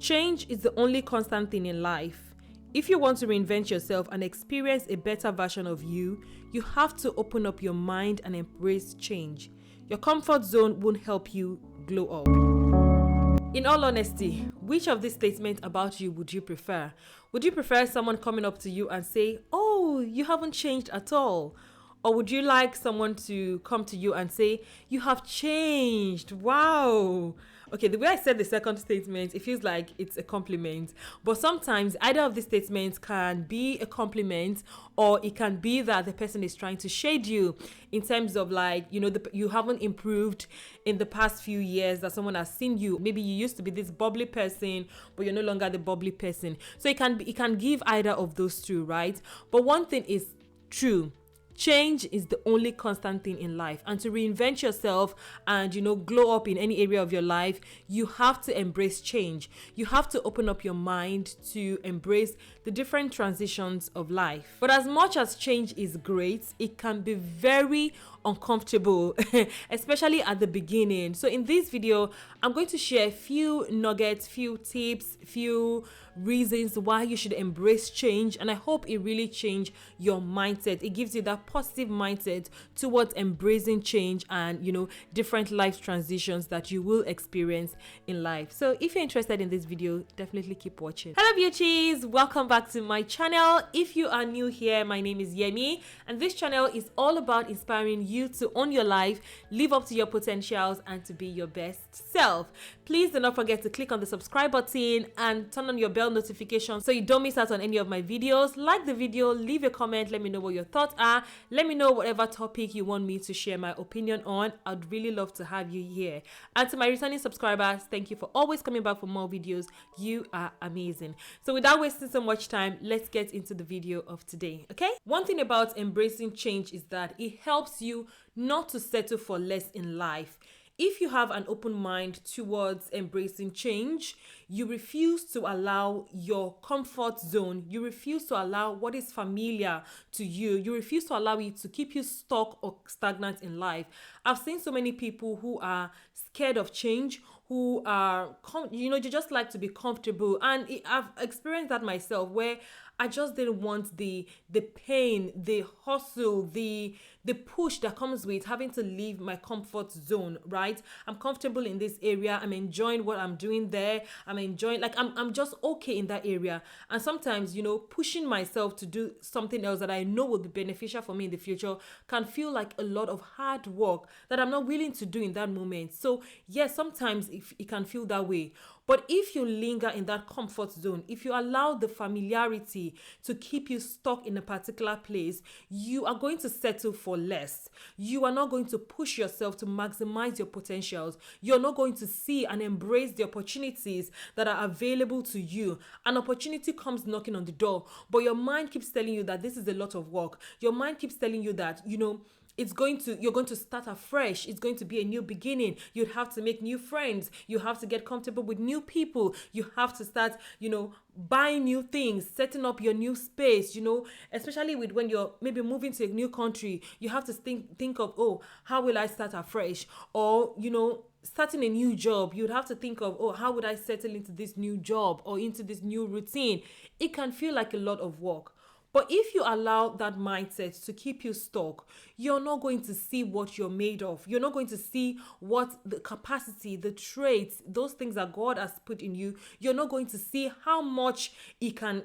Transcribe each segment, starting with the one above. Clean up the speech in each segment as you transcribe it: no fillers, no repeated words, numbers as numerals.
Change is the only constant thing in life. If you want to reinvent yourself and experience a better version of you, you have to open up your mind and embrace change. Your comfort zone won't help you glow up. In all honesty, which of these statements about you would you prefer? Would you prefer someone coming up to you and say, "Oh, you haven't changed at all"? Or would you like someone to come to you and say, "You have changed, wow"? Okay, the way I said the second statement, it feels like it's a compliment. But sometimes either of these statements can be a compliment, or it can be that the person is trying to shade you in terms of like, you haven't improved in the past few years that someone has seen you. Maybe you used to be this bubbly person, but you're no longer the bubbly person. So it can give either of those two, right? But one thing is true. Change is the only constant thing in life, and to reinvent yourself and glow up in any area of your life, you have to embrace change. You have to open up your mind to embrace the different transitions of life. But as much as change is great, it can be very uncomfortable, especially at the beginning. So in this video, I'm going to share a few nuggets, few tips, few reasons why you should embrace change, and I hope it really change your mindset. It gives you that positive mindset towards embracing change and different life transitions that you will experience in life. So if you're interested in this video, definitely keep watching. Hello beauties, welcome back to my channel. If you are new here, my name is Yemi, and this channel is all about inspiring you to own your life, live up to your potentials, and to be your best self. Please do not forget to click on the subscribe button and turn on your bell notification so you don't miss out on any of my videos. Like the video, leave a comment, let me know what your thoughts are. Let me know whatever topic you want me to share my opinion on. I'd really love to have you here. And to my returning subscribers, thank you for always coming back for more videos. You are amazing. So without wasting so much time, let's get into the video of today, okay? One thing about embracing change is that it helps you not to settle for less in life. If you have an open mind towards embracing change, you refuse to allow your comfort zone, you refuse to allow what is familiar to you, you refuse to allow it to keep you stuck or stagnant in life. I've seen so many people who are scared of change, who are, you just like to be comfortable. And I've experienced that myself, where I just didn't want the pain, the hustle, the push that comes with having to leave my comfort zone, right? I'm comfortable in this area. I'm enjoying what I'm doing there. I'm enjoying, I'm just okay in that area. And sometimes, pushing myself to do something else that I know will be beneficial for me in the future can feel like a lot of hard work that I'm not willing to do in that moment. So yes, sometimes it can feel that way. But if you linger in that comfort zone, if you allow the familiarity to keep you stuck in a particular place, you are going to settle for less. You are not going to push yourself to maximize your potentials. You're not going to see and embrace the opportunities that are available to you. An opportunity comes knocking on the door, but your mind keeps telling you that this is a lot of work. Your mind keeps telling you that, you're going to start afresh. It's going to be a new beginning. You'd have to make new friends. You have to get comfortable with new people. You have to start, buying new things, setting up your new space, especially with when you're maybe moving to a new country. You have to think of, oh, how will I start afresh? Or, starting a new job, you'd have to think of, oh, how would I settle into this new job or into this new routine? It can feel like a lot of work. But if you allow that mindset to keep you stuck, you're not going to see what you're made of. You're not going to see what the capacity, the traits, those things that God has put in you. You're not going to see how much it can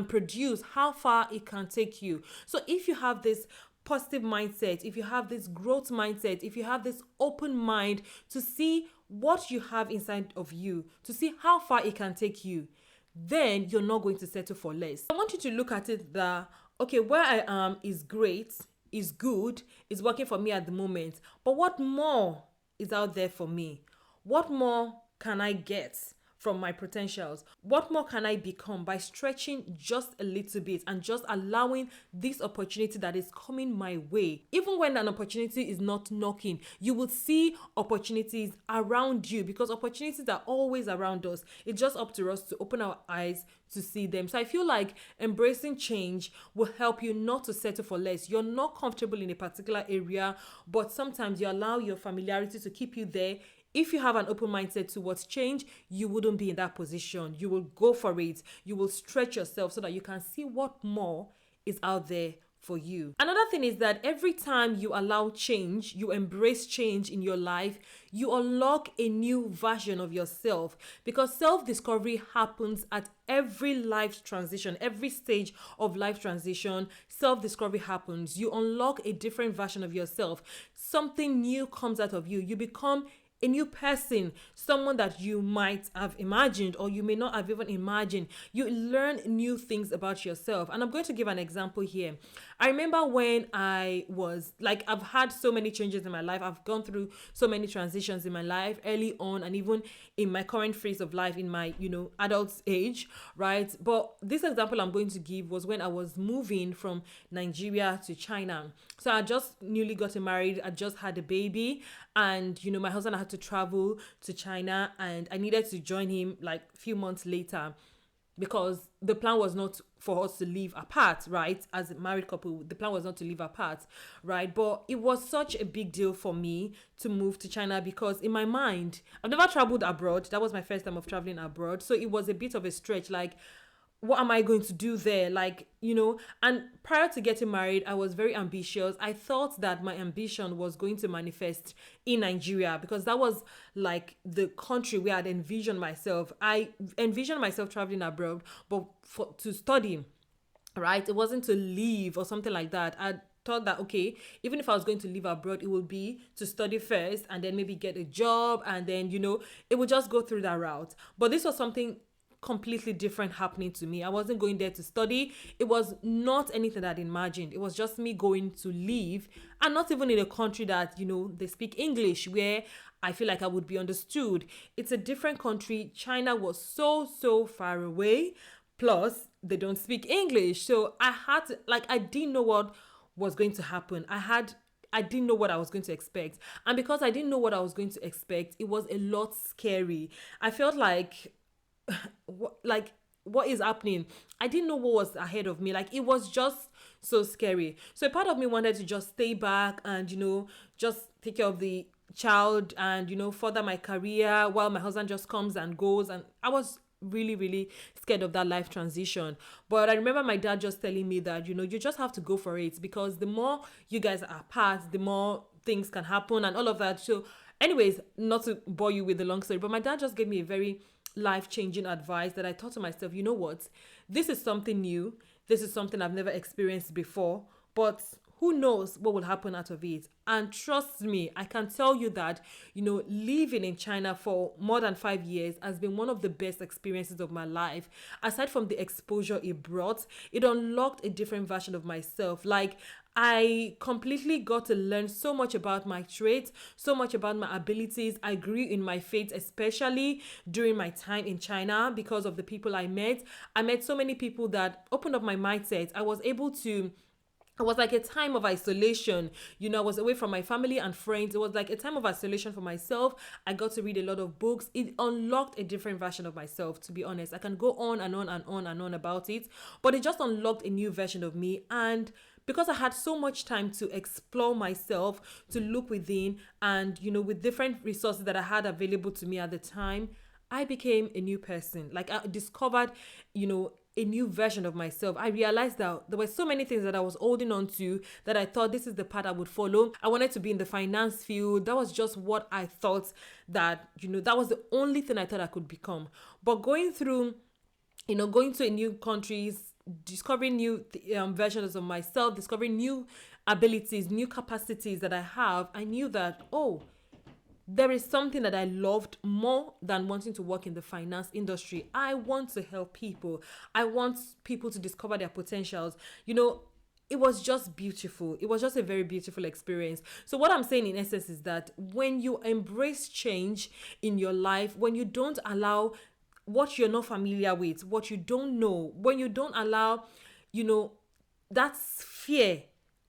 produce, how far it can take you. So if you have this positive mindset, if you have this growth mindset, if you have this open mind to see what you have inside of you, to see how far it can take you, then you're not going to settle for less. I want you to look at it that, okay, where I am is great, is good, is working for me at the moment. But what more is out there for me? What more can I get from my potentials? What more can I become by stretching just a little bit and just allowing this opportunity that is coming my way? Even when an opportunity is not knocking, you will see opportunities around you, because opportunities are always around us. It's just up to us to open our eyes to see them. So I feel like embracing change will help you not to settle for less. You're not comfortable in a particular area, but sometimes you allow your familiarity to keep you there. If you have an open mindset towards change, you wouldn't be in that position. You will go for it. You will stretch yourself so that you can see what more is out there for you. Another thing is that every time you allow change, you embrace change in your life, you unlock a new version of yourself, because self-discovery happens at every life transition, every stage of life transition. Self-discovery happens. You unlock a different version of yourself. Something new comes out of you. You become a new person, someone that you might have imagined or you may not have even imagined. You learn new things about yourself. And I'm going to give an example here. I remember when I was like, I've had so many changes in my life. I've gone through so many transitions in my life early on and even in my current phase of life in my, adult age, right? But this example I'm going to give was when I was moving from Nigeria to China. So I just newly gotten married. I just had a baby, and my husband had to travel to China, and I needed to join him like a few months later, because the plan was not for us to live apart, right? As a married couple, the plan was not to live apart, right? But it was such a big deal for me to move to China, because in my mind, I've never traveled abroad. That was my first time of traveling abroad. So it was a bit of a stretch, like, what am I going to do there? And prior to getting married, I was very ambitious. I thought that my ambition was going to manifest in Nigeria, because that was like the country where I'd envisioned myself. I envisioned myself traveling abroad, but to study, right? It wasn't to live or something like that. I thought that, okay, even if I was going to live abroad, it would be to study first and then maybe get a job, and then, it would just go through that route. But this was something completely different happening to me. I wasn't going there to study. It was not anything that I'd imagined. It was just me going to live, and not even in a country that, they speak English, where I feel like I would be understood. It's a different country. China was so far away. Plus, they don't speak English. So I had to, I didn't know what was going to happen. I didn't know what I was going to expect. And because I didn't know what I was going to expect, it was a lot scary. I felt like, what is happening? I didn't know what was ahead of me. It was just so scary. So a part of me wanted to just stay back and, just take care of the child and, further my career while my husband just comes and goes. And I was really, really scared of that life transition. But I remember my dad just telling me that, you just have to go for it, because the more you guys are apart, the more things can happen and all of that. So anyways, not to bore you with the long story, but my dad just gave me a very life-changing advice that I thought to myself, you know what? This is something new. This is something I've never experienced before, but who knows what will happen out of it? And trust me, I can tell you that, living in China for more than 5 years has been one of the best experiences of my life. Aside from the exposure it brought, it unlocked a different version of myself. I completely got to learn so much about my traits, so much about my abilities. I grew in my faith, especially during my time in China, because of the people I met. I met so many people that opened up my mindset. It was like a time of isolation. I was away from my family and friends. It was like a time of isolation for myself. I got to read a lot of books. It unlocked a different version of myself, to be honest. I can go on and on and on and on about it, but it just unlocked a new version of me. And because I had so much time to explore myself, to look within, and, with different resources that I had available to me at the time, I became a new person. I discovered, a new version of myself. I realized that there were so many things that I was holding on to that I thought this is the path I would follow. I wanted to be in the finance field. That was just what I thought that, that was the only thing I thought I could become. But going through, going to a new countries, discovering new versions of myself, discovering new abilities, new capacities that I have, I knew that, there is something that I loved more than wanting to work in the finance industry. I want to help people. I want people to discover their potentials. It was just beautiful. It was just a very beautiful experience. So what I'm saying in essence is that when you embrace change in your life, when you don't allow what you're not familiar with, what you don't know, when you don't allow, that fear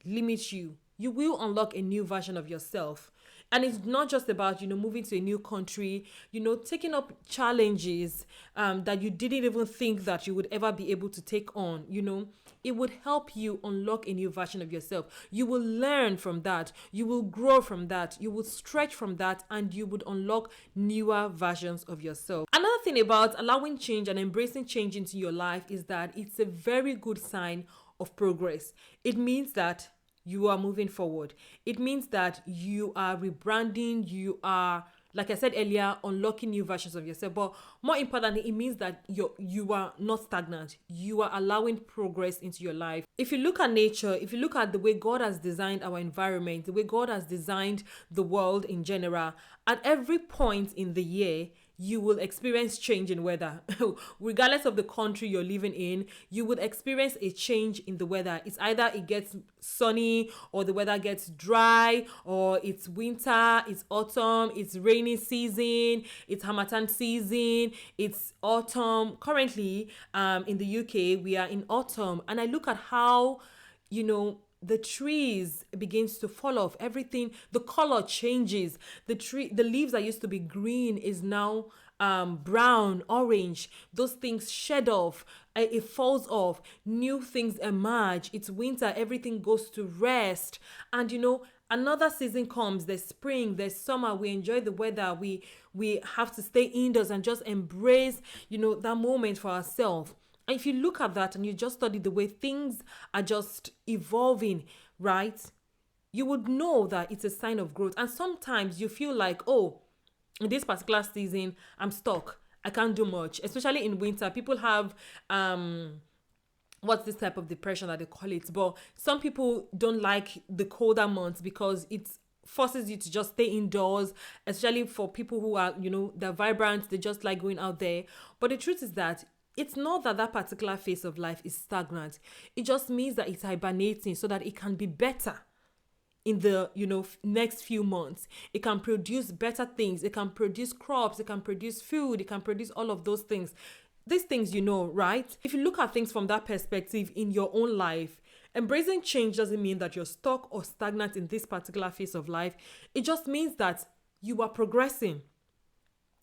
limit you, you will unlock a new version of yourself. And it's not just about, moving to a new country, taking up challenges that you didn't even think that you would ever be able to take on. It would help you unlock a new version of yourself. You will learn from that. You will grow from that. You will stretch from that, and you would unlock newer versions of yourself. Another thing about allowing change and embracing change into your life is that it's a very good sign of progress. It means that you are moving forward. It means that you are rebranding, you are, like I said earlier, unlocking new versions of yourself. But more importantly, it means that you are not stagnant. You are allowing progress into your life. If you look at nature, if you look at the way God has designed our environment, the way God has designed the world in general, at every point in the year, you will experience change in weather. Regardless of the country you're living in, you would experience a change in the weather. It's either it gets sunny, or the weather gets dry, or it's winter, it's autumn, it's rainy season, it's harmattan season, it's autumn. Currently, in the UK, we are in autumn, and I look at how, the trees begins to fall off. Everything, the color changes. The leaves that used to be green is now brown, orange. Those things shed off. It falls off. New things emerge. It's winter. Everything goes to rest. And another season comes. There's spring. There's summer. We enjoy the weather. We have to stay indoors and just embrace that moment for ourselves. And if you look at that and you just study the way things are just evolving, right, you would know that it's a sign of growth. And sometimes you feel like, oh, in this particular season, I'm stuck. I can't do much. Especially in winter, people have what's this type of depression that they call it? But some people don't like the colder months because it's forces you to just stay indoors, especially for people who are, they're vibrant, they just like going out there. But the truth is that it's not that particular phase of life is stagnant. It just means that it's hibernating so that it can be better in the, next few months. It can produce better things. It can produce crops. It can produce food. It can produce all of those things. These things, right? If you look at things from that perspective in your own life, embracing change doesn't mean that you're stuck or stagnant in this particular phase of life. It just means that you are progressing.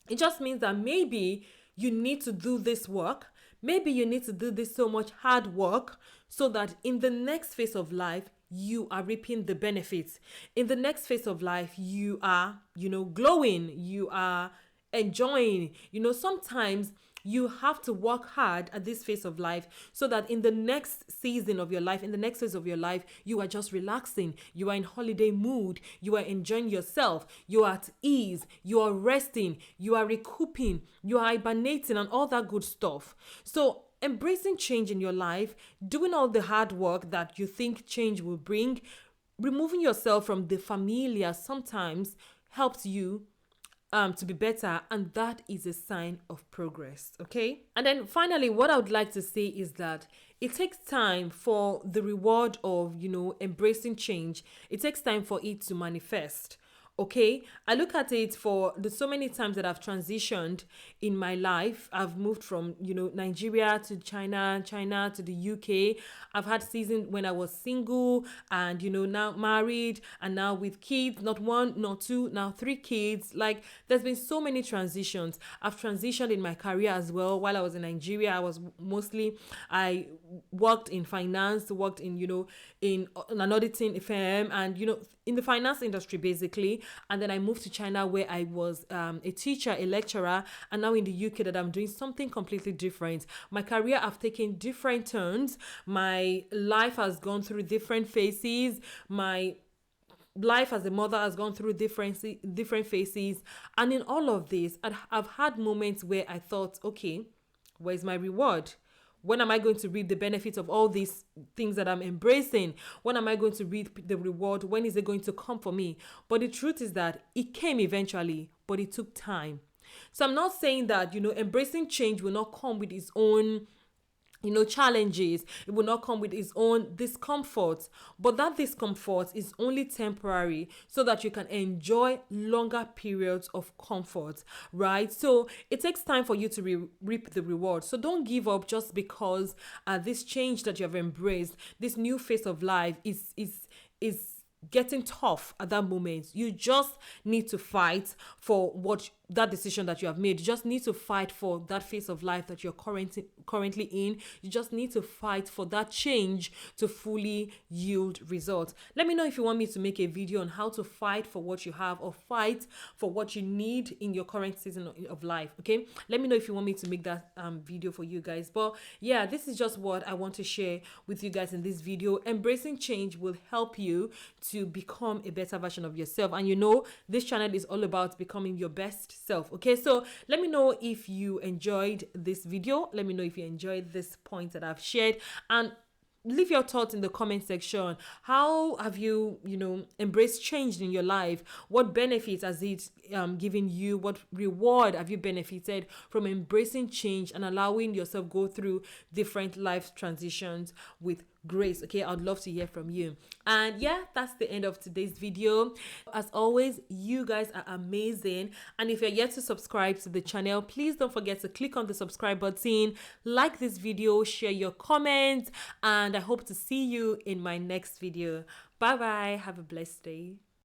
It just means that maybe you need to do this work. Maybe you need to do this so much hard work so that in the next phase of life, you are reaping the benefits. In the next phase of life, you are, glowing. You are enjoying. Sometimes you have to work hard at this phase of life so that in the next season of your life, in the next phase of your life, you are just relaxing. You are in holiday mood. You are enjoying yourself. You are at ease. You are resting. You are recouping. You are hibernating and all that good stuff. So embracing change in your life, doing all the hard work that you think change will bring, removing yourself from the familiar sometimes helps you to be better, and that is a sign of progress. Okay. And then finally, what I would like to say is that it takes time for the reward of embracing change. It takes time for it to manifest. Okay, I look at it for the so many times that I've transitioned in my life. I've moved from, Nigeria to China to the UK. I've had seasons when I was single and, now married and now with kids, not one, not two, now 3 kids. Like there's been so many transitions. I've transitioned in my career as well. While I was in Nigeria, I worked in finance, worked in, in an auditing firm and, in the finance industry basically. And then I moved to China where I was a teacher, a lecturer, and now in the UK that I'm doing something completely different. My career have taken different turns. My life has gone through different phases. My life as a mother has gone through different phases. And in all of this, I've had moments where I thought, okay, where's my reward? When am I going to reap the benefits of all these things that I'm embracing? When am I going to reap the reward? When is it going to come for me? But the truth is that it came eventually, but it took time. So I'm not saying that, embracing change will not come with its own challenges. It will not come with its own discomfort, but that discomfort is only temporary so that you can enjoy longer periods of comfort, right? So it takes time for you to reap the reward. So don't give up just because this change that you have embraced, this new phase of life is getting tough at that moment. You just need to fight for what that decision that you have made. You just need to fight for that phase of life that you're currently in. You just need to fight for that change to fully yield results. Let me know if you want me to make a video on how to fight for what you have or fight for what you need in your current season of life. Okay, let me know if you want me to make that video for you guys. But yeah, this is just what I want to share with you guys in this video. Embracing change will help you to become a better version of yourself. And you know, this channel is all about becoming your best self. Okay, so let me know if you enjoyed this video. Let me know if you enjoyed this point that I've shared, and leave your thoughts in the comment section. How have you embraced change in your life? What benefits has it given you? What reward have you benefited from embracing change and allowing yourself go through different life transitions with grace? Okay, I'd love to hear from you. And yeah, that's the end of today's video. As always, you guys are amazing, and if you're yet to subscribe to the channel, please don't forget to click on the subscribe button, like this video, share your comments, and I hope to see you in my next video. Bye bye, have a blessed day.